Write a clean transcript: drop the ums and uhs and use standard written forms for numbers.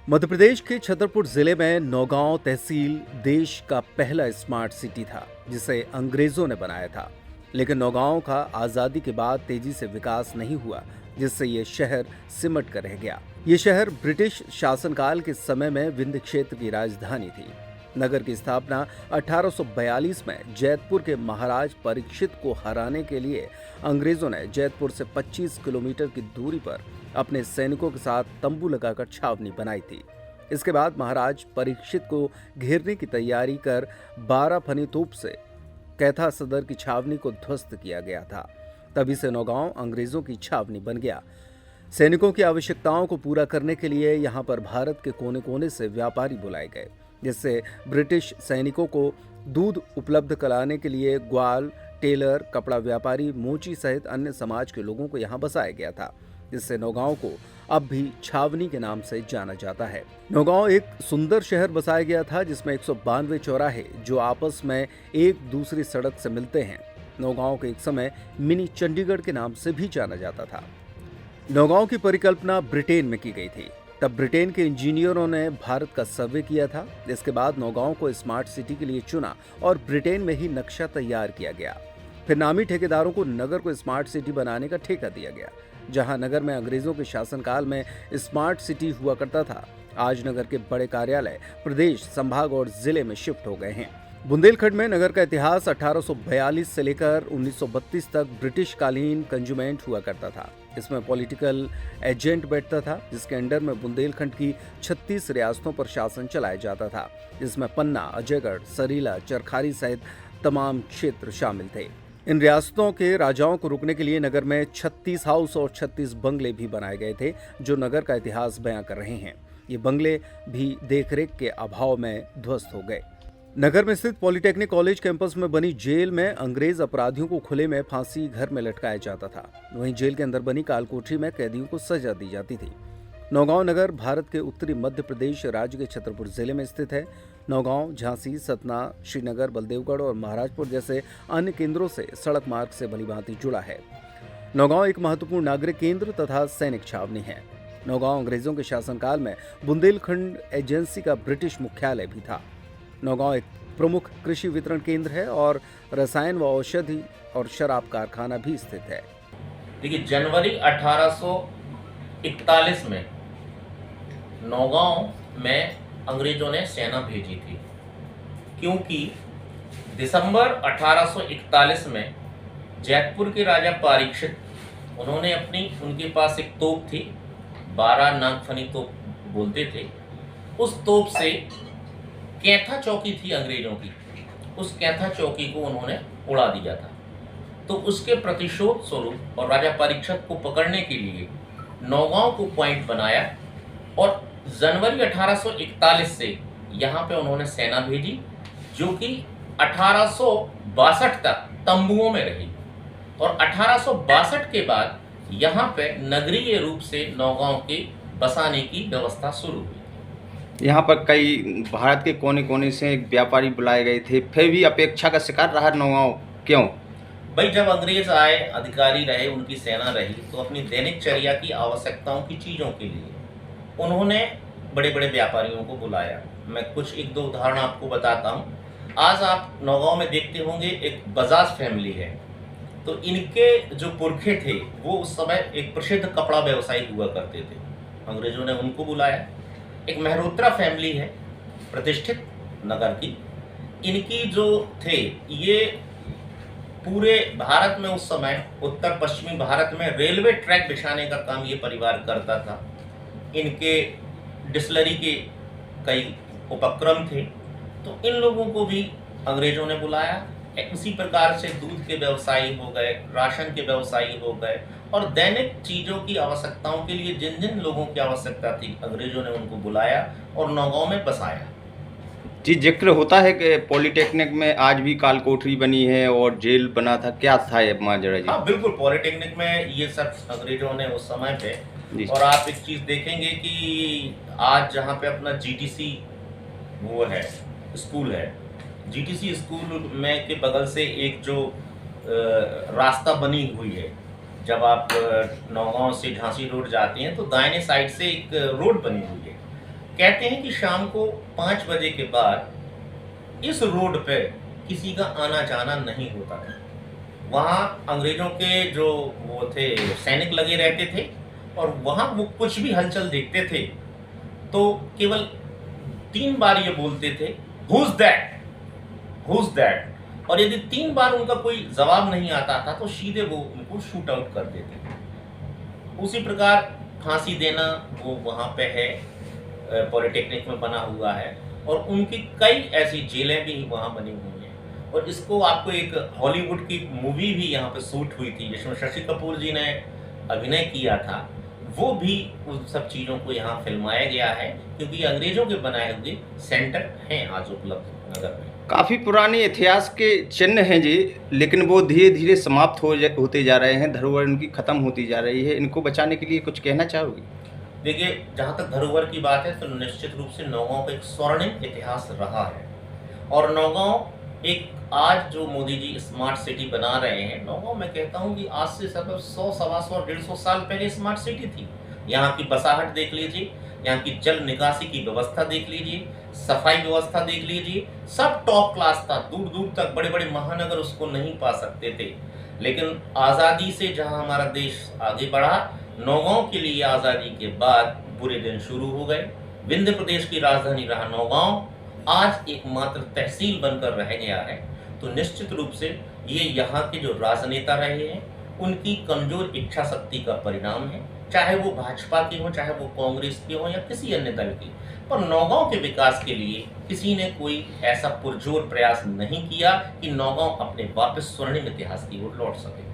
मध्य प्रदेश के छतरपुर जिले में नौगांव तहसील देश का पहला स्मार्ट सिटी था जिसे अंग्रेजों ने बनाया था। लेकिन नौगांव का आजादी के बाद तेजी से विकास नहीं हुआ, जिससे ये शहर सिमट कर रह गया। ये शहर ब्रिटिश शासनकाल के समय में विंध्य क्षेत्र की राजधानी थी। नगर की स्थापना 1842 में जैतपुर के महाराज परीक्षित को हराने के लिए अंग्रेजों ने जैतपुर से 25 किलोमीटर की दूरी पर अपने सैनिकों के साथ तंबू लगाकर छावनी बनाई थी। इसके बाद महाराज परीक्षित को घेरने की तैयारी कर 12 फनी तोप से कैथा सदर की छावनी को ध्वस्त किया गया था। तभी से नौगांव अंग्रेजों की छावनी बन गया। सैनिकों की आवश्यकताओं को पूरा करने के लिए यहाँ पर भारत के कोने कोने से व्यापारी बुलाए गए, जिससे ब्रिटिश सैनिकों को दूध उपलब्ध कराने के लिए ग्वाल, टेलर, कपड़ा व्यापारी, मोची सहित अन्य समाज के लोगों को यहाँ बसाया गया था, जिससे नौगांव को अब भी छावनी के नाम से जाना जाता है। नौगांव एक सुंदर शहर बसाया गया था जिसमें 192 चौराहे जो आपस में एक दूसरी सड़क से मिलते हैं। नौगांव को एक समय मिनी चंडीगढ़ के नाम से भी जाना जाता था। नौगांव की परिकल्पना ब्रिटेन में की गई थी। तब ब्रिटेन के इंजीनियरों ने भारत का सर्वे किया था। इसके बाद नौगांव को स्मार्ट सिटी के लिए चुना और ब्रिटेन में ही नक्शा तैयार किया गया। फिर नामी ठेकेदारों को नगर को स्मार्ट सिटी बनाने का ठेका दिया गया। जहां नगर में अंग्रेजों के शासनकाल में स्मार्ट सिटी हुआ करता था, आज नगर के बड़े कार्यालय प्रदेश, संभाग और जिले में शिफ्ट हो गए हैं। बुंदेलखंड में नगर का इतिहास 1842 से लेकर 1932 तक ब्रिटिश कालीन कंजुमेंट हुआ करता था। इसमें पॉलिटिकल एजेंट बैठता था, जिसके अंडर में बुंदेलखंड की 36 रियासतों पर शासन चलाया जाता था, जिसमें पन्ना, अजयगढ़, सरीला, चरखारी सहित तमाम क्षेत्र शामिल थे। इन रियासतों के राजाओं को रुकने के लिए नगर में 36 हाउस और 36 बंगले भी बनाए गए थे, जो नगर का इतिहास बयां कर रहे हैं। ये बंगले भी देखरेख के अभाव में ध्वस्त हो गए। नगर में स्थित पॉलिटेक्निक कॉलेज कैंपस में बनी जेल में अंग्रेज अपराधियों को खुले में फांसी घर में लटकाया जाता था। वहीं जेल के अंदर बनी कालकोठरी में कैदियों को सजा दी जाती थी। नौगांव नगर भारत के उत्तरी मध्य प्रदेश राज्य के छतरपुर जिले में स्थित है। नौगांव, झांसी, सतना, श्रीनगर, बलदेवगढ़ और महाराजपुर जैसे अन्य केंद्रों से सड़क मार्ग से भलीभांति जुड़ा है। नौगांव एक महत्वपूर्ण नागरिक केंद्र तथा सैनिक छावनी है। नौगांव अंग्रेजों के शासनकाल में बुंदेलखंड एजेंसी का ब्रिटिश मुख्यालय भी था। नौगांव एक प्रमुख कृषि वितरण केंद्र है और रसायन व औषधि और शराब कारखाना भी स्थित है। देखिए, जनवरी 1841 में नौगांव में अंग्रेजों ने सेना भेजी थी, क्योंकि दिसंबर 1841 में जैतपुर के राजा परीक्षित, उन्होंने उनके पास एक तोप थी, 12 नागफनी तोप बोलते थे। उस तोप से कैथा चौकी थी अंग्रेजों की, उस कैथा चौकी को उन्होंने उड़ा दिया था। तो उसके प्रतिशोध स्वरूप और राजा परीक्षित को पकड़ने के लिए नौगांव को पॉइंट बनाया और जनवरी 1841 से यहाँ पे उन्होंने सेना भेजी, जो कि 1862 तक तंबुओं में रही और 1862 के बाद यहाँ पे नगरीय रूप से नौगांव के बसाने की व्यवस्था शुरू हुई। यहाँ पर कई भारत के कोने कोने से व्यापारी बुलाए गए थे, फिर भी अपेक्षा का शिकार रहा नौगांव, क्यों? भाई, जब अंग्रेज आए, अधिकारी रहे, उनकी सेना रही, तो अपनी दैनिक चर्या की आवश्यकताओं की चीज़ों के लिए उन्होंने बड़े बड़े व्यापारियों को बुलाया। मैं कुछ एक दो उदाहरण आपको बताता हूँ। आज आप नौगांव में देखते होंगे एक बजाज फैमिली है, तो इनके जो पुरखे थे वो उस समय एक प्रसिद्ध कपड़ा व्यवसायी हुआ करते थे, अंग्रेजों ने उनको बुलाया। एक मेहरोत्रा फैमिली है, प्रतिष्ठित नगर की, इनकी जो थे ये पूरे भारत में उस समय उत्तर पश्चिमी भारत में रेलवे ट्रैक बिछाने का काम ये परिवार करता था। इनके डिस्लरी के कई उपक्रम थे, तो इन लोगों को भी अंग्रेजों ने बुलाया। उसी प्रकार से दूध के व्यवसायी हो गए, राशन के व्यवसायी हो गए और दैनिक चीज़ों की आवश्यकताओं के लिए जिन जिन लोगों की आवश्यकता थी अंग्रेजों ने उनको बुलाया और नौगांव में बसाया। जी, जिक्र होता है कि पॉलिटेक्निक में आज भी कालकोठरी बनी है और जेल बना था, क्या था ये माजरा जी? हाँ बिल्कुल, पॉलिटेक्निक में ये सब अंग्रेजों ने उस समय पे। और आप एक चीज़ देखेंगे कि आज जहाँ पे अपना जीटीसी वो है, स्कूल है, जीटीसी स्कूल में के बगल से एक जो रास्ता बनी हुई है, जब आप नौगांव से झांसी रोड जाते हैं तो दाहिने साइड से एक रोड बनी हुई है, कहते हैं कि शाम को 5 बजे के बाद इस रोड पे किसी का आना जाना नहीं होता था। वहाँ अंग्रेजों के जो वो थे सैनिक लगे रहते थे, और वहाँ वो कुछ भी हलचल देखते थे तो केवल 3 बार ये बोलते थे, हुज दैट, और यदि 3 बार उनका कोई जवाब नहीं आता था तो सीधे वो उनको शूट आउट कर देते थे। उसी प्रकार फांसी देना वो वहाँ पे है, पॉलिटेक्निक में बना हुआ है, और उनकी कई ऐसी जेलें भी वहाँ बनी हुई हैं। और इसको आपको एक हॉलीवुड की मूवी भी यहाँ पे शूट हुई थी जिसमें शशि कपूर जी ने अभिनय किया था, वो भी उन सब चीज़ों को यहाँ फिल्माया गया है, क्योंकि अंग्रेजों के बनाए हुए सेंटर हैं आज उपलब्ध नगर में। काफ़ी पुराने इतिहास के चिन्ह हैं जी, लेकिन वो धीरे धीरे समाप्त होते जा रहे हैं, धरोहर इनकी खत्म होती जा रही है। इनको बचाने के लिए कुछ कहना चाहोगे? देखिए, जहाँ तक धरोहर की बात है तो निश्चित रूप से नौगांव का एक स्वर्णिम इतिहास रहा है, और नौगांव एक आज जो मोदी जी स्मार्ट सिटी बना रहे हैं, नौगांव मैं कहता हूँ कि आज से सब 100, 125, 150 साल पहले स्मार्ट सिटी थी। यहाँ की बसाहट देख लीजिए, यहाँ की जल निकासी की व्यवस्था देख लीजिए, सफाई व्यवस्था देख लीजिए, सब टॉप क्लास था। दूर दूर तक बड़े बड़े महानगर उसको नहीं पा सकते थे। लेकिन आज़ादी से जहाँ हमारा देश आगे बढ़ा, नौगांव के लिए आज़ादी के बाद बुरे दिन शुरू हो गए। विंध्य प्रदेश की राजधानी रहा नौगांव, आज एकमात्र तहसील बनकर रह गया है। तो निश्चित रूप से ये यहाँ के जो राजनेता रहे हैं उनकी कमजोर इच्छा शक्ति का परिणाम है, चाहे वो भाजपा के हों, चाहे वो कांग्रेस के हों या किसी अन्य दल के। पर नौगांव के विकास के लिए किसी ने कोई ऐसा पुरजोर प्रयास नहीं किया कि नौगांव अपने वापस स्वर्णिम इतिहास की ओर लौट सके।